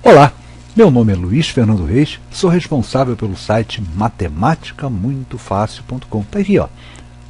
Olá, meu nome é Luiz Fernando Reis, sou responsável pelo site matematicamuitofácil.com. Está aqui, ó,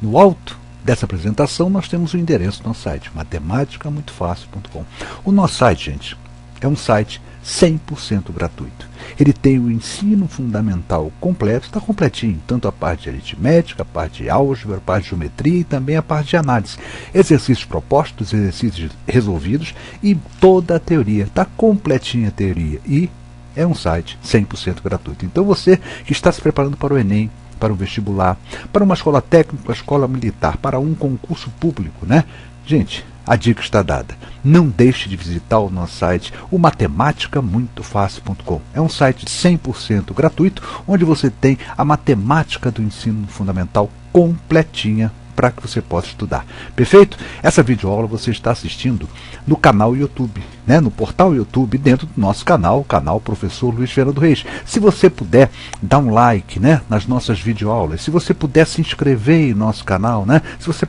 no alto dessa apresentação nós temos o endereço do nosso site, matematicamuitofácil.com. O nosso site, gente, é um site 100% gratuito. Ele tem o ensino fundamental completo, está completinho, tanto a parte de aritmética, a parte de álgebra, a parte de geometria e também a parte de análise. Exercícios propostos, exercícios resolvidos e toda a teoria, está completinha a teoria e é um site 100% gratuito. Então você que está se preparando para o Enem, para o vestibular, para uma escola técnica, uma escola militar, para um concurso público, né? Gente, a dica está dada. Não deixe de visitar o nosso site, o matematicamuitofácil.com. É um site 100% gratuito, onde você tem a matemática do ensino fundamental completinha para que você possa estudar. Perfeito? Essa videoaula você está assistindo no canal YouTube, né? No portal YouTube, dentro do nosso canal, o canal Professor Luiz Fernando Reis. Se você puder dar um like, né, nas nossas videoaulas, se você puder se inscrever em nosso canal, né? Se você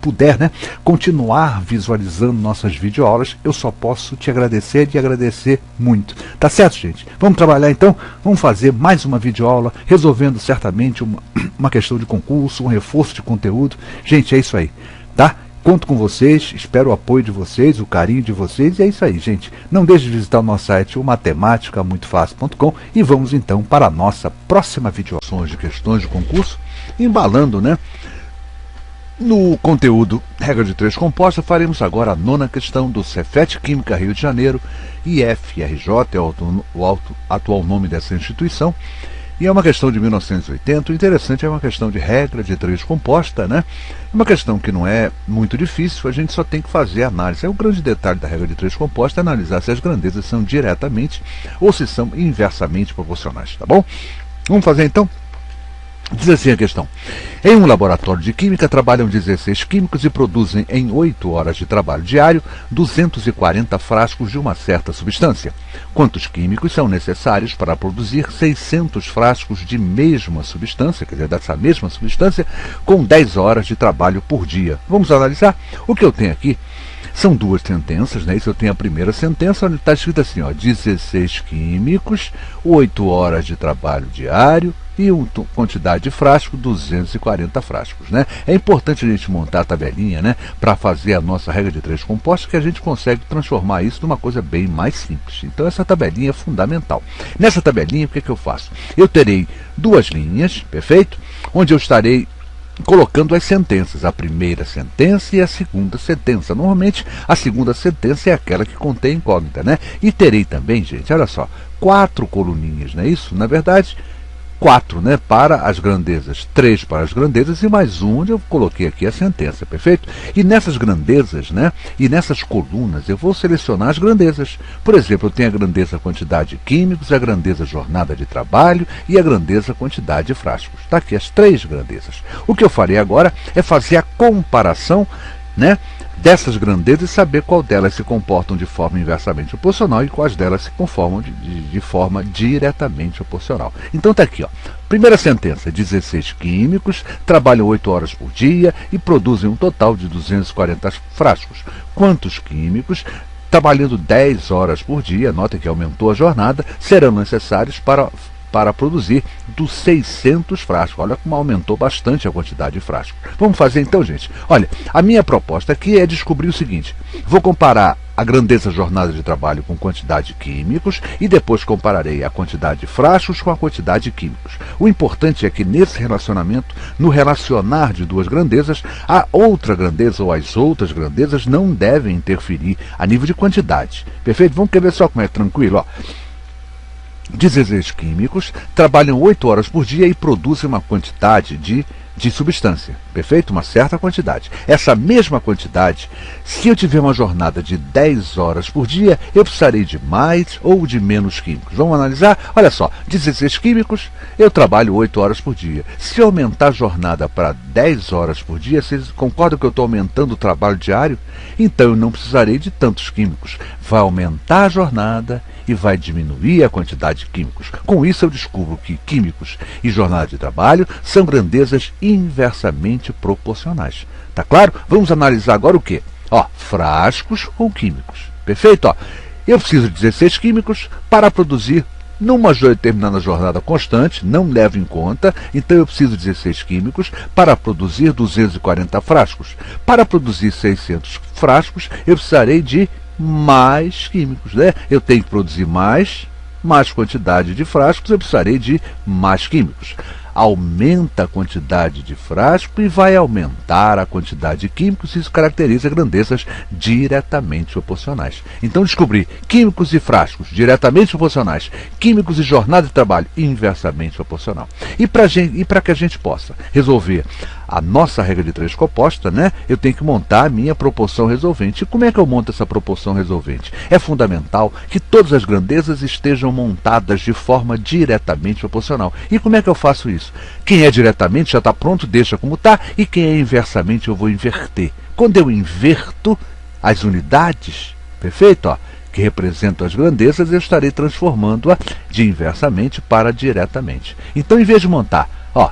puder, né, continuar visualizando nossas videoaulas, eu só posso te agradecer e agradecer muito. Tá certo, gente? Vamos trabalhar então? Vamos fazer mais uma videoaula, resolvendo certamente uma questão de concurso, um reforço de conteúdo. Gente, é isso aí, tá? Conto com vocês, espero o apoio de vocês, o carinho de vocês, e é isso aí, gente. Não deixe de visitar o nosso site, o matematicamuitofácil.com, e vamos então para a nossa próxima videoaula de questões de concurso, embalando, né? No conteúdo Regra de 3 composta, faremos agora a 9ª questão do Cefet Química Rio de Janeiro, IFRJ, é o atual nome dessa instituição, e é uma questão de 1980. O interessante é uma questão de regra de 3 composta, né? É uma questão que não é muito difícil, a gente só tem que fazer a análise. É o grande detalhe da regra de 3 composta, é analisar se as grandezas são diretamente ou se são inversamente proporcionais, tá bom? Vamos fazer então? Diz assim a questão: em um laboratório de química trabalham 16 químicos e produzem em 8 horas de trabalho diário 240 frascos de uma certa substância. Quantos químicos são necessários para produzir 600 frascos de mesma substância, quer dizer, dessa mesma substância, com 10 horas de trabalho por dia? Vamos analisar. O que eu tenho aqui são duas sentenças, né? Isso eu tenho a primeira sentença, onde está escrito assim, ó, 16 químicos, 8 horas de trabalho diário e quantidade de frasco, 240 frascos, né? É importante a gente montar a tabelinha, né, para fazer a nossa regra de 3 compostos, que a gente consegue transformar isso numa coisa bem mais simples. Então essa tabelinha é fundamental. Nessa tabelinha, o que eu faço? Eu terei duas linhas, perfeito? Onde eu estarei colocando as sentenças, a primeira sentença e a segunda sentença. Normalmente a segunda sentença é aquela que contém incógnita, né? E terei também, gente, olha só, 4 coluninhas, não é isso? Na verdade, 4, né, para as grandezas, 3 para as grandezas e mais um onde eu coloquei aqui a sentença, perfeito? E nessas grandezas, né, e nessas colunas eu vou selecionar as grandezas. Por exemplo, eu tenho a grandeza quantidade de químicos, a grandeza jornada de trabalho e a grandeza quantidade de frascos. Está aqui as 3 grandezas. O que eu farei agora é fazer a comparação, né, dessas grandezas e saber qual delas se comportam de forma inversamente proporcional e quais delas se conformam de forma diretamente proporcional. Então está aqui, ó. Primeira sentença: 16 químicos trabalham 8 horas por dia e produzem um total de 240 frascos. Quantos químicos, trabalhando 10 horas por dia, nota que aumentou a jornada, serão necessários para produzir dos 600 frascos. Olha como aumentou bastante a quantidade de frascos. Vamos fazer então, gente? Olha, a minha proposta aqui é descobrir o seguinte: vou comparar a grandeza jornada de trabalho com quantidade de químicos e depois compararei a quantidade de frascos com a quantidade de químicos. O importante é que nesse relacionamento, no relacionar de duas grandezas, a outra grandeza ou as outras grandezas não devem interferir a nível de quantidade. Perfeito? Vamos ver só como é tranquilo, ó. 16 químicos trabalham 8 horas por dia e produzem uma quantidade de substância, perfeito? Uma certa quantidade. Essa mesma quantidade, se eu tiver uma jornada de 10 horas por dia, eu precisarei de mais ou de menos químicos. Vamos analisar? Olha só, 16 químicos, eu trabalho 8 horas por dia. Se eu aumentar a jornada para 10 horas por dia, vocês concordam que eu estou aumentando o trabalho diário? Então eu não precisarei de tantos químicos. Vai aumentar a jornada e vai diminuir a quantidade de químicos. Com isso eu descubro que químicos e jornada de trabalho são grandezas inversamente proporcionais. Tá claro? Vamos analisar agora o quê? Ó, frascos ou químicos. Perfeito? Ó, eu preciso de 16 químicos para produzir numa determinada jornada constante, não levo em conta, então eu preciso de 16 químicos para produzir 240 frascos. Para produzir 600 frascos, eu precisarei de mais químicos, né? Eu tenho que produzir mais quantidade de frascos, eu precisarei de mais químicos. Aumenta a quantidade de frasco e vai aumentar a quantidade de químicos, isso caracteriza grandezas diretamente proporcionais. Então descobri químicos e frascos diretamente proporcionais, químicos e jornada de trabalho inversamente proporcional. E para que a gente possa resolver a nossa regra de 3 composta, né, eu tenho que montar a minha proporção resolvente. E como é que eu monto essa proporção resolvente? É fundamental que todas as grandezas estejam montadas de forma diretamente proporcional. E como é que eu faço isso? Quem é diretamente já está pronto, deixa como está, e quem é inversamente eu vou inverter. Quando eu inverto as unidades, perfeito? Ó, que representam as grandezas, eu estarei transformando-a de inversamente para diretamente. Então, em vez de montar, ó,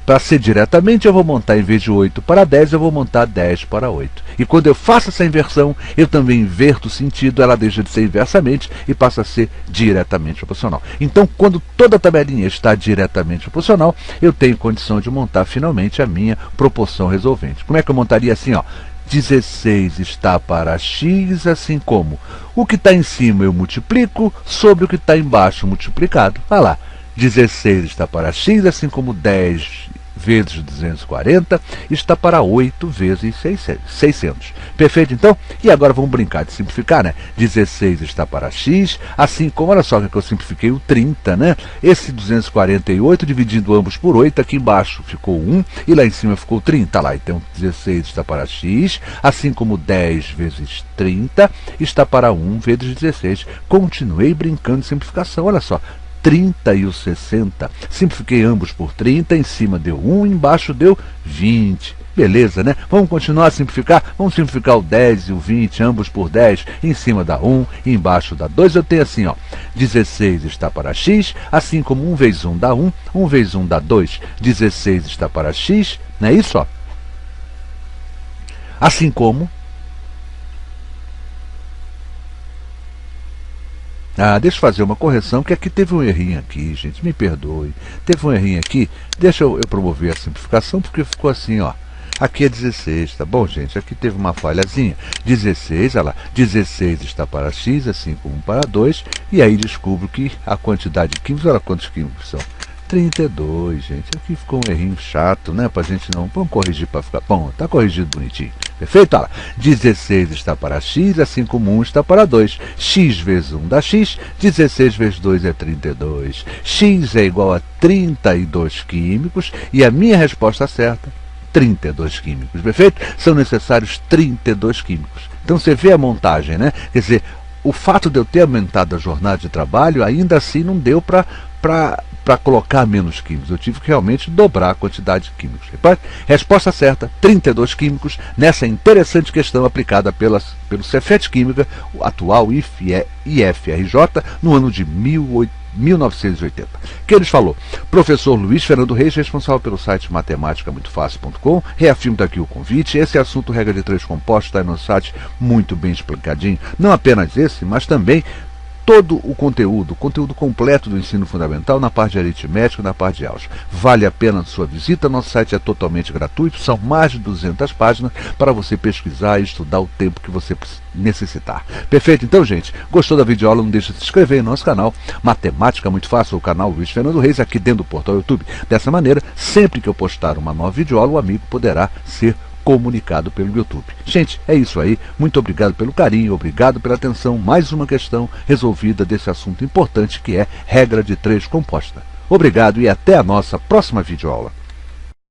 para ser diretamente, eu vou montar, em vez de 8 para 10, eu vou montar 10 para 8. E quando eu faço essa inversão, eu também inverto o sentido, ela deixa de ser inversamente e passa a ser diretamente proporcional. Então, quando toda a tabelinha está diretamente proporcional, eu tenho condição de montar finalmente a minha proporção resolvente. Como é que eu montaria assim, ó? 16 está para x, assim como o que está em cima eu multiplico sobre o que está embaixo multiplicado. Vai lá, 16 está para x, assim como 10 vezes 240 está para 8 vezes 600. Perfeito, então? E agora vamos brincar de simplificar, né? 16 está para x, assim como, olha só que eu simplifiquei o 30, né? Esse 248 dividindo ambos por 8, aqui embaixo ficou 1 e lá em cima ficou 30. Lá, então 16 está para x, assim como 10 vezes 30 está para 1 vezes 16. Continuei brincando de simplificação, olha só. 30 e o 60, simplifiquei ambos por 30, em cima deu 1, embaixo deu 20. Beleza, né? Vamos continuar a simplificar? Vamos simplificar o 10 e o 20, ambos por 10, em cima dá 1, embaixo dá 2. Eu tenho assim, ó, 16 está para x, assim como 1 vezes 1 dá 1, 1 vezes 1 dá 2, 16 está para x, não é isso? Ó? Assim como... deixa eu fazer uma correção, que aqui teve um errinho aqui, gente, me perdoe. Teve um errinho aqui, deixa eu promover a simplificação, porque ficou assim, ó. Aqui é 16, tá bom, gente? Aqui teve uma falhazinha. 16, olha lá, 16 está para x, assim como para 2, e aí descubro que a quantidade de químicos, olha quantos químicos são. 32, gente. Aqui ficou um errinho chato, né? Pra gente não... Vamos corrigir para ficar... Bom, tá corrigido bonitinho. Perfeito? Olha lá. 16 está para x, assim como 1 está para 2. X vezes 1 dá x. 16 vezes 2 é 32. X é igual a 32 químicos. E a minha resposta certa, 32 químicos. Perfeito? São necessários 32 químicos. Então você vê a montagem, né? Quer dizer, o fato de eu ter aumentado a jornada de trabalho, ainda assim não deu para colocar menos químicos. Eu tive que realmente dobrar a quantidade de químicos. Resposta certa, 32 químicos, nessa interessante questão aplicada pelo Cefet Química, o atual IFRJ, no ano de 1980. Quem nos falou? Professor Luiz Fernando Reis, responsável pelo site matematica-muito-fácil.com. Reafirmo aqui o convite. Esse assunto, regra de 3 compostos, está no site muito bem explicadinho. Não apenas esse, mas também todo o conteúdo completo do ensino fundamental na parte de aritmética e na parte de álgebra. Vale a pena a sua visita, nosso site é totalmente gratuito, são mais de 200 páginas para você pesquisar e estudar o tempo que você necessitar. Perfeito? Então, gente, gostou da videoaula? Não deixe de se inscrever no nosso canal Matemática Muito Fácil, o canal Luiz Fernando Reis, aqui dentro do portal YouTube. Dessa maneira, sempre que eu postar uma nova videoaula, o amigo poderá ser comunicado pelo YouTube. Gente, é isso aí. Muito obrigado pelo carinho, obrigado pela atenção. Mais uma questão resolvida desse assunto importante que é regra de 3 composta. Obrigado e até a nossa próxima videoaula.